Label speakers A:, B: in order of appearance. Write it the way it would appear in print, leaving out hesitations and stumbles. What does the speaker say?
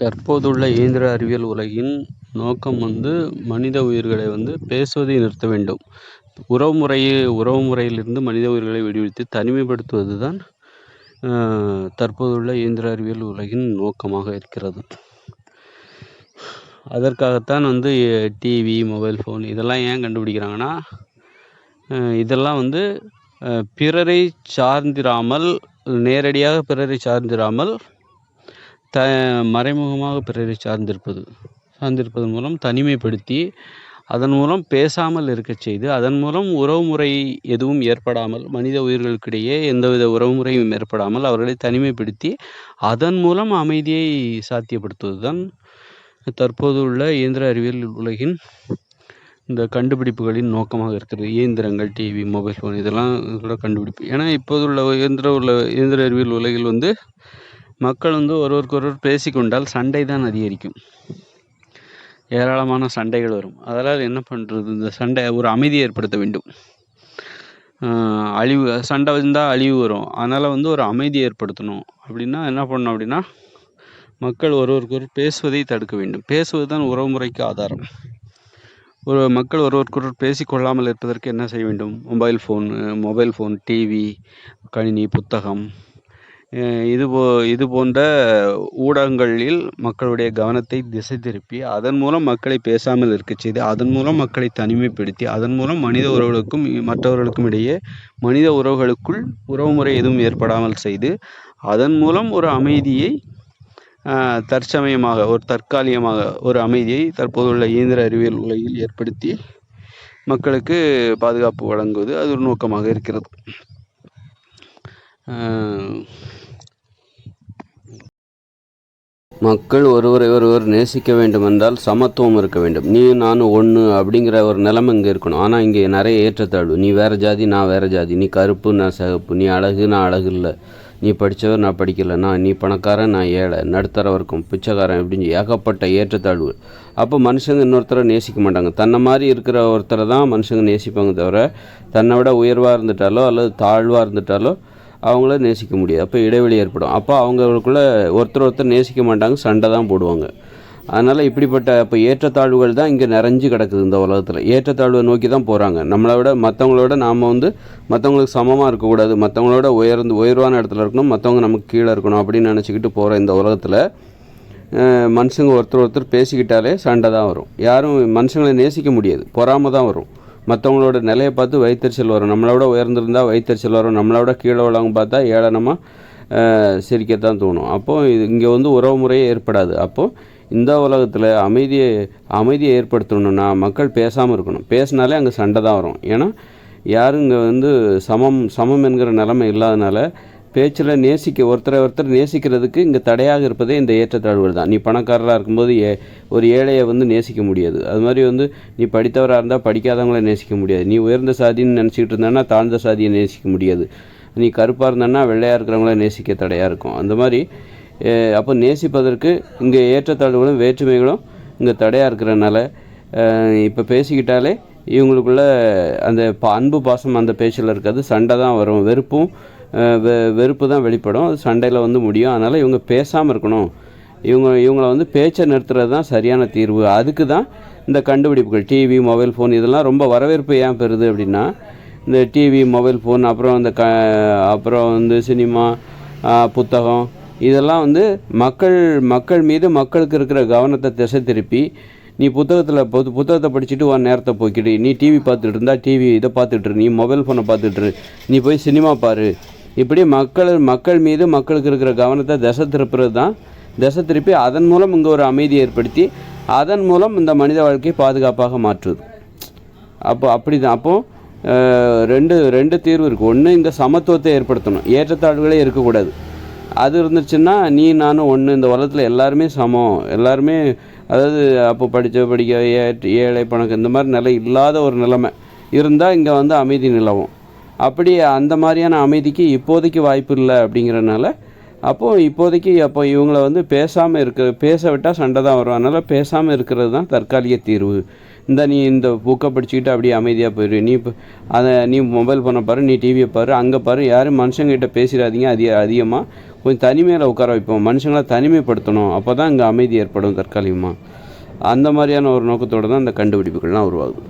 A: தற்போதுள்ள இயந்திர அறிவியல் உலகின் நோக்கம் மனித உயிர்களை பேசுவதை நிறுத்த வேண்டும். உறவுமுறையிலிருந்து மனித உயிர்களை விடுவித்து தனிமைப்படுத்துவது தான் தற்போதுள்ள இயந்திர அறிவியல் உலகின் நோக்கமாக இருக்கிறது. அதற்காகத்தான் டிவி, மொபைல் ஃபோன் இதெல்லாம் ஏன் கண்டுபிடிக்கிறாங்கன்னா, இதெல்லாம் பிறரை சார்ந்திராமல், நேரடியாக பிறரை சார்ந்திராமல் மறைமுகமாக பிறரை சார்ந்திருப்பதன் மூலம் தனிமைப்படுத்தி, அதன் மூலம் பேசாமல் இருக்கச் செய்து, அதன் மூலம் உறவுமுறை எதுவும் ஏற்படாமல், மனித உயிர்களுக்கிடையே எந்தவித உறவுமுறையும் ஏற்படாமல் அவர்களை தனிமைப்படுத்தி, அதன் மூலம் அமைதியை சாத்தியப்படுத்துவது தான் தற்போது உள்ள இயந்திர அறிவியல் உலகின் இந்த கண்டுபிடிப்புகளின் நோக்கமாக இருக்கிறது. இயந்திரங்கள், டிவி, மொபைல் ஃபோன் இதெல்லாம் கூட கண்டுபிடிப்பு. ஏன்னா இப்போதுள்ள இயந்திர அறிவியல் உலகில் மக்கள் ஒருவருக்கொருவர் பேசிக்கொண்டால் சண்டை தான் அதிகரிக்கும். ஏராளமான சண்டைகள் வரும். அதனால் என்ன பண்ணுறது, இந்த சண்டை ஒரு அமைதியை ஏற்படுத்த வேண்டும். சண்டை வந்தால் அழிவு வரும். அதனால் ஒரு அமைதியை ஏற்படுத்தணும். அப்படின்னா என்ன பண்ணணும் அப்படின்னா, மக்கள் ஒருவருக்கொருவர் பேசுவதை தடுக்க வேண்டும். பேசுவது தான் உறவுமுறைக்கு ஆதாரம். மக்கள் ஒருவருக்கொருவர் பேசிக்கொள்ளாமல் இருப்பதற்கு என்ன செய்ய வேண்டும்? மொபைல் ஃபோன், டிவி, கணினி, புத்தகம் இது போன்ற ஊடகங்களில் மக்களுடைய கவனத்தை திசை திருப்பி, அதன் மூலம் மக்களை பேசாமல் இருக்கச் செய்து, அதன் மூலம் மக்களை தனிமைப்படுத்தி, அதன் மூலம் மனித உறவுகளுக்கும் மற்றவர்களுக்கும் இடையே மனித உறவுகளுக்குள் உறவுமுறை எதுவும் ஏற்படாமல் செய்து, அதன் மூலம் ஒரு அமைதியை தற்காலிகமாக ஒரு அமைதியை தற்போதுள்ள இயந்திர அறிவியல் உலகில் ஏற்படுத்தி மக்களுக்கு பாதுகாப்பு வழங்குவது அது ஒரு நோக்கமாக இருக்கிறது. மக்கள் ஒருவர் நேசிக்க வேண்டுமென்றால் சமத்துவம் இருக்க வேண்டும். நீ நானும் ஒன்று அப்படிங்கிற ஒரு நிலைமை இங்கே இருக்கணும். ஆனால் இங்கே நிறைய ஏற்றத்தாழ்வு. நீ வேறு ஜாதி, நான் வேறு ஜாதி. நீ கருப்பு, நான் சிகப்பு. நீ அழகு, நான் அழகு இல்லை. நீ படித்தவர், நான் படிக்கலை. நீ பணக்காரன், நான் ஏழை. நடுத்தர வர்க்கம், பிச்சைக்காரன் இப்படின்னு ஏகப்பட்ட ஏற்றத்தாழ்வு. அப்போ மனுஷங்க இன்னொருத்தரை நேசிக்க மாட்டாங்க. தன்னை மாதிரி இருக்கிற ஒருத்தரை தான் மனுஷங்க நேசிப்பாங்க தவிர, தன்னை விட உயர்வாக இருந்துட்டாலோ அல்லது தாழ்வாக இருந்துட்டாலோ அவங்கள நேசிக்க முடியாது. அப்போ இடைவெளி ஏற்படும். அப்போ அவங்களுக்குள்ளே ஒருத்தர் நேசிக்க மாட்டாங்க, சண்டை தான் போடுவாங்க. அதனால் இப்படிப்பட்ட இப்போ ஏற்றத்தாழ்வுகள் தான் இங்கே நிறைஞ்சு கிடக்குது இந்த உலகத்தில். ஏற்றத்தாழ்வை நோக்கி தான் போகிறாங்க. நம்மளை விட மற்றவங்களோட நாம் மற்றவங்களுக்கு சமமாக இருக்கக்கூடாது, மற்றவங்களோட உயர்வான இடத்துல இருக்கணும், மற்றவங்க நமக்கு கீழே இருக்கணும் அப்படின்னு நினச்சிக்கிட்டு போகிற இந்த உலகத்தில் மனுஷங்க ஒருத்தர் பேசிக்கிட்டாலே சண்டை தான் வரும். யாரும் மனுஷங்களை நேசிக்க முடியாது, பொறாமை தான் வரும். மற்றவங்களோட நிலையை பார்த்து வயிற்றுச்சல் வரும். நம்மளோட உயர்ந்திருந்தால் வயிற்றுச்சல் வரும். நம்மளோட கீழே உள்ளவங்க பார்த்தா ஏளனமாக சிரிக்கத்தான் தோணும். அப்போது இங்கே உறவு முறையே ஏற்படாது. அப்போது இந்த உலகத்தில் அமைதியை ஏற்படுத்தணுன்னா மக்கள் பேசாமல் இருக்கணும். பேசினாலே அங்கே சண்டை தான் வரும். ஏன்னா யாரும் இங்கே சமம் என்கிற நிலைமை இல்லாதனால பேச்சில் ஒருத்தர் நேசிக்கிறதுக்கு இங்கே தடையாக இருப்பதே இந்த ஏற்றத்தாழ்வுகள் தான். நீ பணக்காரராக இருக்கும்போது ஒரு ஏழையை நேசிக்க முடியாது. அது மாதிரி நீ படித்தவராக இருந்தால் படிக்காதவங்கள நேசிக்க முடியாது. நீ உயர்ந்த சாதின்னு நினச்சிக்கிட்டு இருந்தேன்னா தாழ்ந்த சாதியை நேசிக்க முடியாது. நீ கருப்பாக இருந்தேன்னா வெள்ளையாக இருக்கிறவங்கள நேசிக்க தடையாக இருக்கும். அந்த மாதிரி அப்போ நேசிப்பதற்கு இங்கே ஏற்றத்தாழ்வுகளும் வேற்றுமைகளும் இங்கே தடையாக இருக்கிறனால இப்போ பேசிக்கிட்டாலே இவங்களுக்குள்ள அந்த அன்பு பாசம் அந்த பேச்சில் இருக்காது, சண்டை தான் வரும். வெறுப்பு தான் வெளிப்படும். அது சண்டையில் முடியும். அதனால் இவங்க பேசாமல் இருக்கணும். இவங்களை பேச்சை நிறுத்துறது தான் சரியான தீர்வு. அதுக்கு தான் இந்த கண்டுபிடிப்புகள் டிவி, மொபைல் ஃபோன் இதெல்லாம் ரொம்ப வரவேற்பு ஏன் பெறுது அப்படின்னா, இந்த டிவி, மொபைல் ஃபோன் அப்புறம் சினிமா, புத்தகம் இதெல்லாம் மக்கள் மீது மக்களுக்கு இருக்கிற கவனத்தை திசை திருப்பி, நீ புத்தகத்தை படிச்சுட்டு உன் நேரத்தை போய்க்கிட்டு, நீ டிவி பார்த்துட்டு இருந்தால் டிவி இதை பார்த்துட்ரு, நீ மொபைல் ஃபோனை பார்த்துட்ரு, நீ போய் சினிமா பாரு. இப்படி மக்கள் மீது மக்களுக்கு இருக்கிற கவனத்தை திசை திருப்பி அதன் மூலம் இங்கே ஒரு அமைதியை ஏற்படுத்தி அதன் மூலம் இந்த மனித வாழ்க்கையை பாதுகாப்பாக மாற்றுது. அப்படி தான். அப்போது ரெண்டு தீர்வு இருக்குது. ஒன்று, இங்கே சமத்துவத்தை ஏற்படுத்தணும். ஏற்றத்தாழ்வுகளே இருக்கக்கூடாது. அது இருந்துச்சுன்னா நீ நானும் ஒன்று, இந்த உலகத்தில் எல்லாருமே சமம். எல்லாருமே அதாவது அப்போ படிக்க ஏழை பணக்கம் இந்த மாதிரி நிலை இல்லாத ஒரு நிலைமை இருந்தால் இங்கே அமைதி நிலவும். அப்படி அந்த மாதிரியான அமைதிக்கு இப்போதைக்கு வாய்ப்பு இல்லை அப்படிங்கிறனால அப்போ இவங்களை பேச விட்டால் சண்டை தான் வரும். அதனால் பேசாமல் இருக்கிறது தான் தற்காலிக தீர்வு. நீ இந்த புக்கை படிச்சுக்கிட்டு அப்படியே அமைதியாக போயிடு. நீ மொபைல் ஃபோனை பாரு, நீ டிவியை பாரு, அங்கே பாரு. யாரும் மனுஷங்கிட்ட பேசிடாதீங்க அதிகமாக. கொஞ்சம் தனிமையில் உட்கார வைப்போம். மனுஷங்களை தனிமைப்படுத்தணும், அப்போ தான் இங்கே அமைதி ஏற்படும் தற்காலிகமாக. அந்த மாதிரியான ஒரு நோக்கத்தோடு தான் இந்த கண்டுபிடிப்புகள்லாம் உருவாகுது.